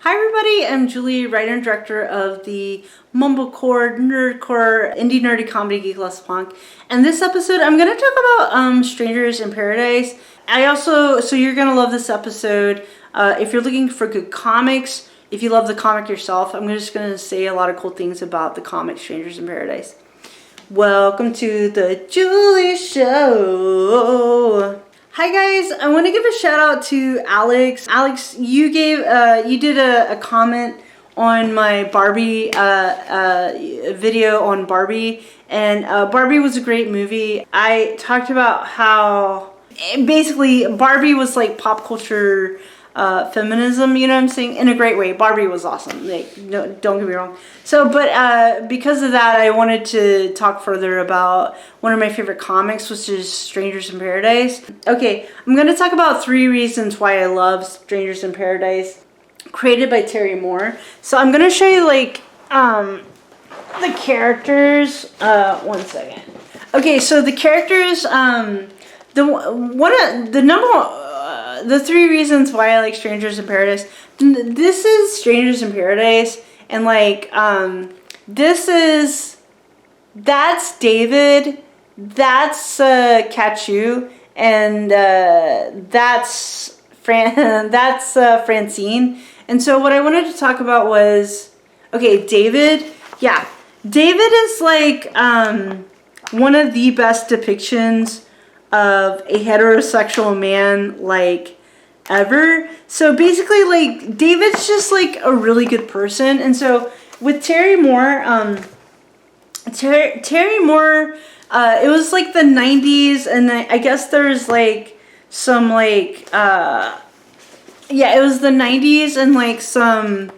Hi everybody, I'm Julie, writer and director of the mumblecore, nerdcore, indie nerdy comedy Geek Loves Punk. And this episode, I'm going to talk about Strangers in Paradise. So you're going to love this episode. If you're looking for good comics, if you love the comic yourself, I'm just going to say a lot of cool things about the comic Strangers in Paradise. Welcome to the Julie Show. Hi guys, I want to give a shout out to Alex. Alex, you did a comment on my Barbie video on Barbie, and Barbie was a great movie. I talked about how basically Barbie was like pop culture feminism, you know what I'm saying, in a great way. Barbie was awesome, like, no, don't get me wrong. So, but because of that, I wanted to talk further about one of my favorite comics, which is Strangers in Paradise. Okay, I'm going to talk about 3 reasons why I love Strangers in Paradise, created by Terry Moore. So I'm going to show you like the characters. One second. Okay, so the characters, the 3 reasons why I like Strangers in Paradise. This is Strangers in Paradise, and like that's David, that's Katchoo, and that's Francine. And so what I wanted to talk about was, okay, David. Yeah, David is like one of the best depictions of a heterosexual man like ever. So basically, like, David's just like a really good person. And so with Terry Moore, Terry Moore, it was like the 90s, and I guess there's like some like yeah, it was the 90s, and like some,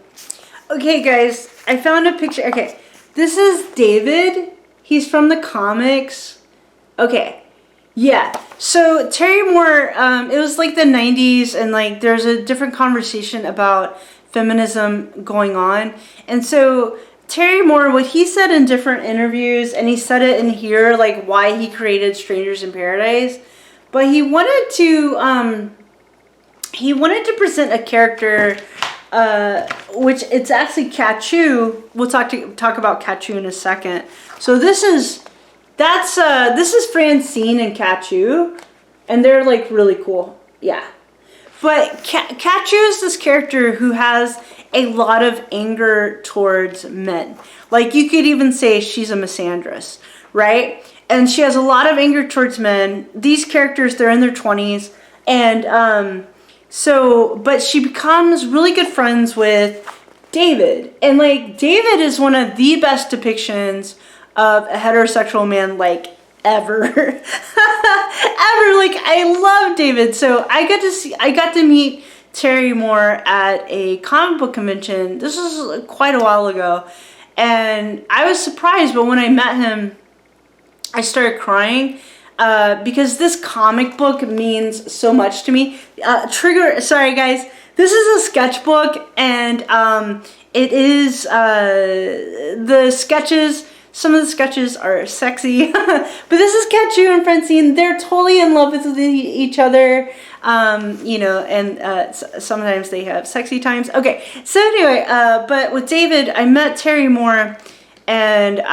okay guys, I found a picture. Okay, this is David. He's from the comics. Okay. Yeah, so Terry Moore, it was like the 90s, and like there's a different conversation about feminism going on. And so Terry Moore, what he said in different interviews, and he said it in here, like why he created Strangers in Paradise, but he wanted to present a character, which it's actually Katchoo. We'll talk about Katchoo in a second. So this is Francine and Katchoo, and they're like really cool. Yeah. But Katchoo is this character who has a lot of anger towards men. Like, you could even say she's a misandrist, right? And she has a lot of anger towards men. These characters, they're in their 20s, and but she becomes really good friends with David. And like, David is one of the best depictions of a heterosexual man like ever. Ever. Like, I love David. So I got to meet Terry Moore at a comic book convention. This was quite a while ago, and I was surprised, but when I met him, I started crying because this comic book means so much to me. Sorry guys, this is a sketchbook, and it is the sketches. Some of the sketches are sexy, but this is Katchoo and Francine. They're totally in love with each other, you know, and sometimes they have sexy times. Okay, so anyway, but with David, I met Terry Moore, and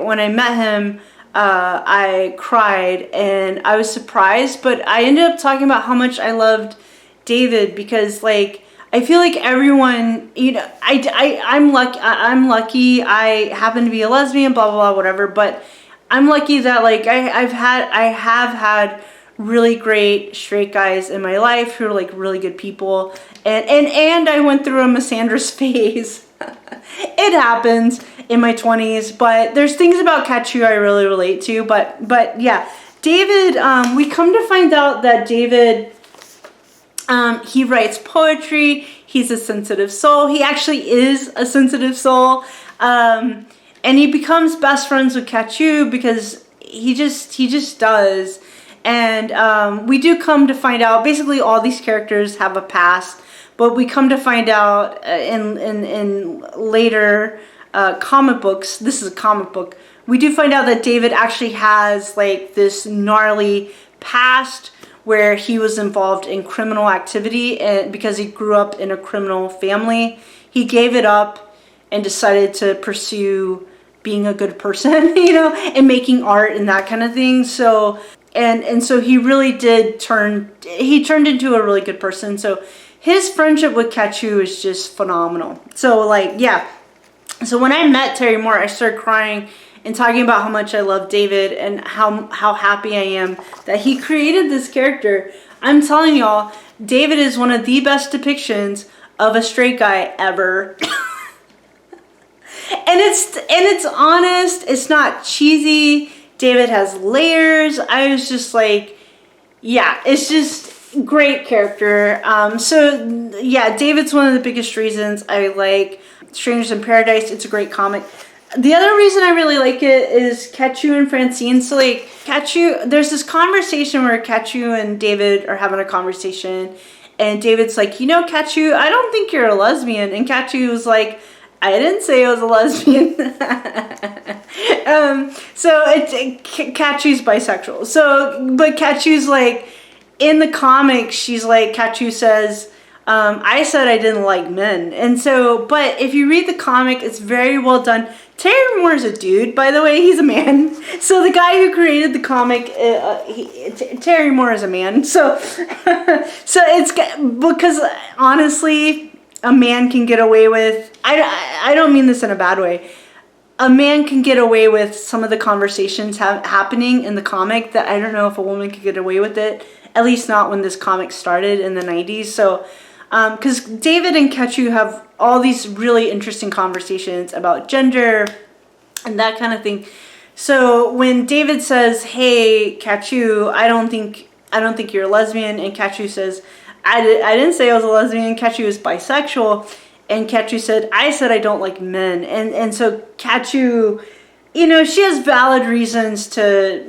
when I met him, I cried, and I was surprised, but I ended up talking about how much I loved David, because like, I feel like everyone, you know, I'm lucky. I happen to be a lesbian, blah, blah, blah, whatever. But I'm lucky that like I have had really great straight guys in my life who are like really good people. And I went through a misandrist phase. It happens in my 20s, but there's things about Katchoo I really relate to. But yeah, David, we come to find out that David, he writes poetry. He's a sensitive soul. He actually is a sensitive soul. And he becomes best friends with Katchoo because he just does. And we do come to find out, basically all these characters have a past, but we come to find out in later comic books, this is a comic book, we do find out that David actually has like this gnarly past where he was involved in criminal activity, and because he grew up in a criminal family, he gave it up and decided to pursue being a good person, you know, and making art and that kind of thing. So, and so he really did turned into a really good person. So his friendship with Katchoo is just phenomenal. So like, yeah. So when I met Terry Moore, I started crying and talking about how much I love David and how happy I am that he created this character. I'm telling y'all, David is one of the best depictions of a straight guy ever. And it's honest, it's not cheesy. David has layers. I was just like, yeah, it's just great character. So yeah, David's one of the biggest reasons I like Strangers in Paradise. It's a great comic. The other reason I really like it is Katchoo and Francine. So like Katchoo, there's this conversation where Katchoo and David are having a conversation, and David's like, you know, Katchoo, I don't think you're a lesbian. And Katchoo was like, I didn't say I was a lesbian. So Katchoo's bisexual. So, but Katchoo's like, in the comics, she's like, Katchoo says, I said I didn't like men. And so, but if you read the comic, it's very well done. Terry Moore is a dude, by the way. He's a man. So the guy who created the comic, Terry Moore is a man. So, so it's because honestly, a man can get away with, I don't mean this in a bad way. A man can get away with some of the conversations happening in the comic that I don't know if a woman could get away with it. At least not when this comic started in the 90s. So, because David and Katchoo have all these really interesting conversations about gender and that kind of thing. So when David says, "Hey, Katchoo, I don't think you're a lesbian," and Katchoo says, I didn't say I was a lesbian. Katchoo is bisexual, and Katchoo said, I said I don't like men, and so Katchoo, you know, she has valid reasons to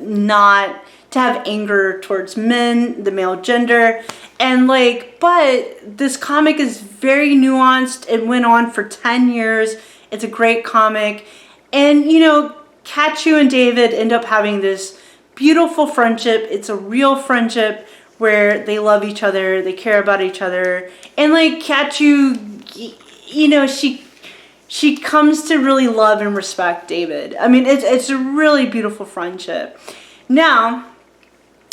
have anger towards men, the male gender, and like, but this comic is very nuanced. It went on for 10 years. It's a great comic, and you know, Katchoo and David end up having this beautiful friendship. It's a real friendship where they love each other, they care about each other, and like Katchoo, you know, she comes to really love and respect David. I mean, it's a really beautiful friendship. Now,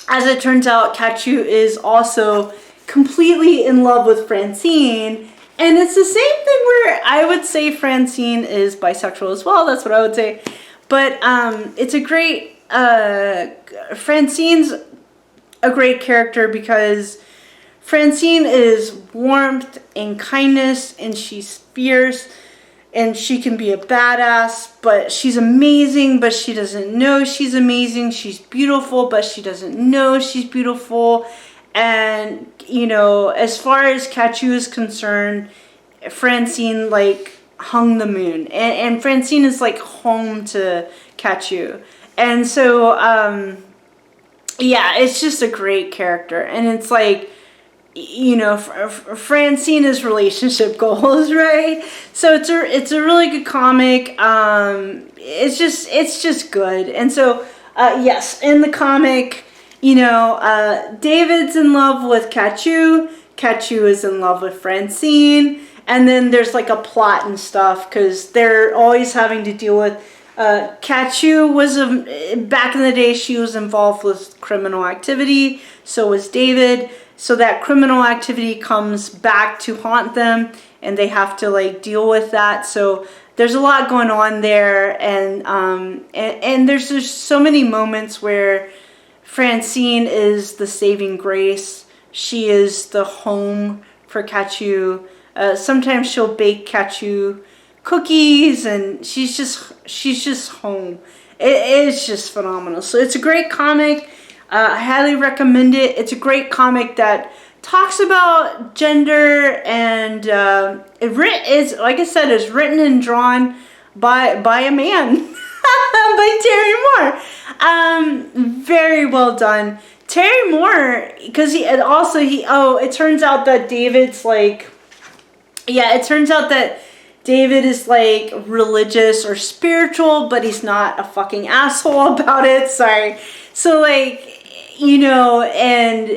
as it turns out, Katchoo is also completely in love with Francine, and it's the same thing where I would say Francine is bisexual as well. That's what I would say, but it's a great Francine's a great character because Francine is warmth and kindness, and she's fierce, and she can be a badass, but she's amazing, but she doesn't know she's amazing. She's beautiful, but she doesn't know she's beautiful. And, you know, as far as Katchoo is concerned, Francine, like, hung the moon. And Francine is, like, home to Katchoo. And so, yeah, it's just a great character. And it's like, you know, Francine is relationship goals, right? So it's a really good comic. It's just good. And so, yes, in the comic, you know, David's in love with Katchoo. Katchoo is in love with Francine. And then there's like a plot and stuff because they're always having to deal with Katchoo was back in the day, she was involved with criminal activity. So was David. So that criminal activity comes back to haunt them, and they have to like deal with that. So there's a lot going on there, and there's just so many moments where Francine is the saving grace. She is the home for Katchoo. Sometimes she'll bake Katchoo cookies, and she's just home. It's just phenomenal. So it's a great comic. I highly recommend it. It's a great comic that talks about gender, and is, like I said, is written and drawn by a man, by Terry Moore. Very well done. Terry Moore, because it turns out that David's like, yeah, it turns out that David is like religious or spiritual, but he's not a fucking asshole about it. Sorry. So like, you know, and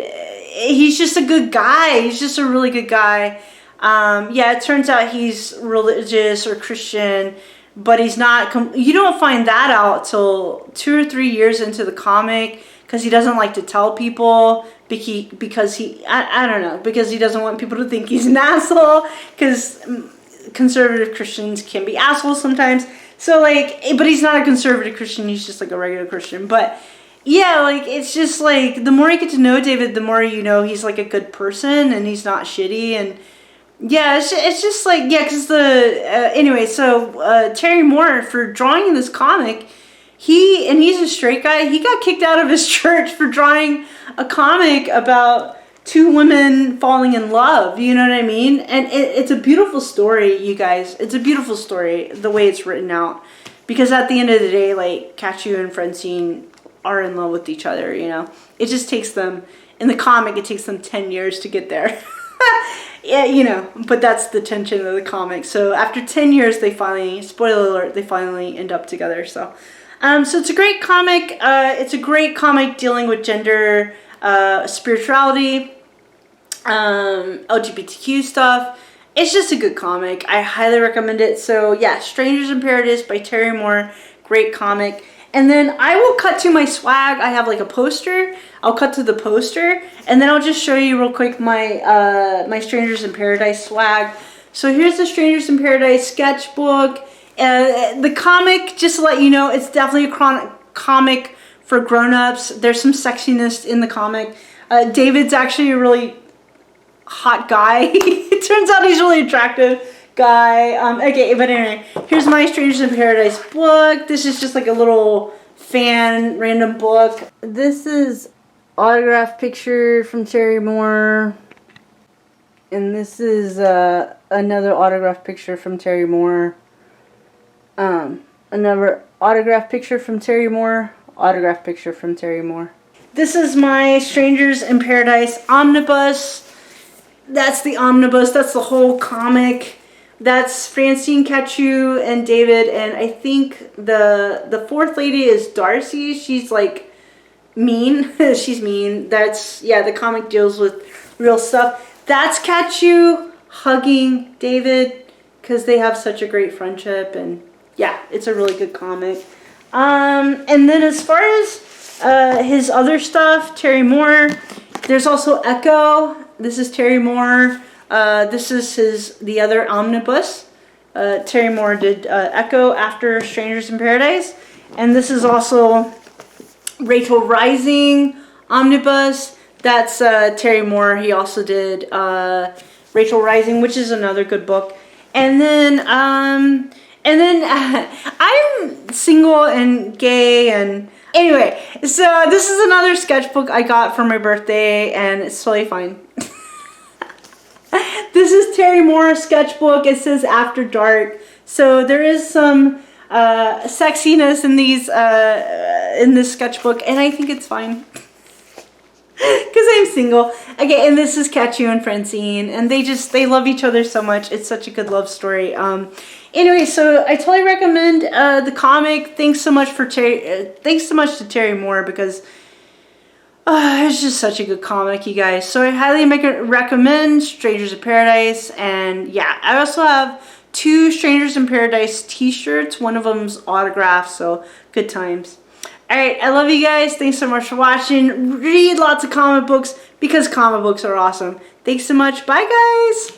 he's just a good guy. He's just a really good guy. Yeah, it turns out he's religious or Christian, but he's not. You don't find that out till 2 or 3 years into the comic, because he doesn't like to tell people, because I don't know, because he doesn't want people to think he's an asshole, because conservative Christians can be assholes sometimes. So like, but he's not a conservative Christian, he's just like a regular Christian. But yeah, like, it's just like, the more you get to know David, the more you know he's like a good person and he's not shitty. And yeah, it's just like, yeah, because anyway, so Terry Moore, for drawing this comic, he's a straight guy, he got kicked out of his church for drawing a comic about 2 women falling in love, you know what I mean? And it's a beautiful story, you guys. It's a beautiful story, the way it's written out. Because at the end of the day, like, Katchoo and Francine are in love with each other, you know? It just takes them, in the comic, it takes them 10 years to get there. Yeah, you know, but that's the tension of the comic. So after 10 years, they finally, spoiler alert, they finally end up together, so. So it's a great comic. It's a great comic dealing with gender, spirituality, LGBTQ stuff. It's just a good comic. I highly recommend it. So yeah, Strangers in Paradise by Terry Moore. Great comic. And then I will cut to my swag. I have like a poster. I'll cut to the poster, and then I'll just show you real quick my my Strangers in Paradise swag. So here's the Strangers in Paradise sketchbook. The comic, just to let you know, it's definitely a comic for grown-ups. There's some sexiness in the comic. David's actually a really hot guy. It turns out he's a really attractive guy. Okay, but anyway, here's my Strangers in Paradise book. This is just like a little fan random book. This is autograph picture from Terry Moore. And this is another autograph picture from Terry Moore. Another autograph picture from Terry Moore. Autograph picture from Terry Moore. This is my Strangers in Paradise omnibus. That's the omnibus. That's the whole comic. That's Francine, Katchoo, and David. And I think the fourth lady is Darcy. She's like mean. She's mean. That's, yeah, the comic deals with real stuff. That's Katchoo hugging David, because they have such a great friendship. And yeah, it's a really good comic. And then as far as his other stuff, Terry Moore, there's also Echo. This is Terry Moore. This is the other omnibus. Terry Moore did Echo after Strangers in Paradise. And this is also Rachel Rising omnibus. That's Terry Moore. He also did Rachel Rising, which is another good book. And then I'm single and gay, and anyway, so this is another sketchbook I got for my birthday, and it's totally fine. This is Terry Moore's sketchbook. It says After Dark, so there is some sexiness in these in this sketchbook, and I think it's fine. Because I'm single. Okay, and this is Katchoo and Francine, and they love each other so much. It's such a good love story. Anyway, so I totally recommend the comic. Thanks so much to Terry Moore, because it's just such a good comic, you guys. So I highly recommend Strangers in Paradise. And yeah, I also have 2 Strangers in Paradise t-shirts. One of them's autographed, so good times. Alright, I love you guys. Thanks so much for watching. Read lots of comic books, because comic books are awesome. Thanks so much. Bye, guys.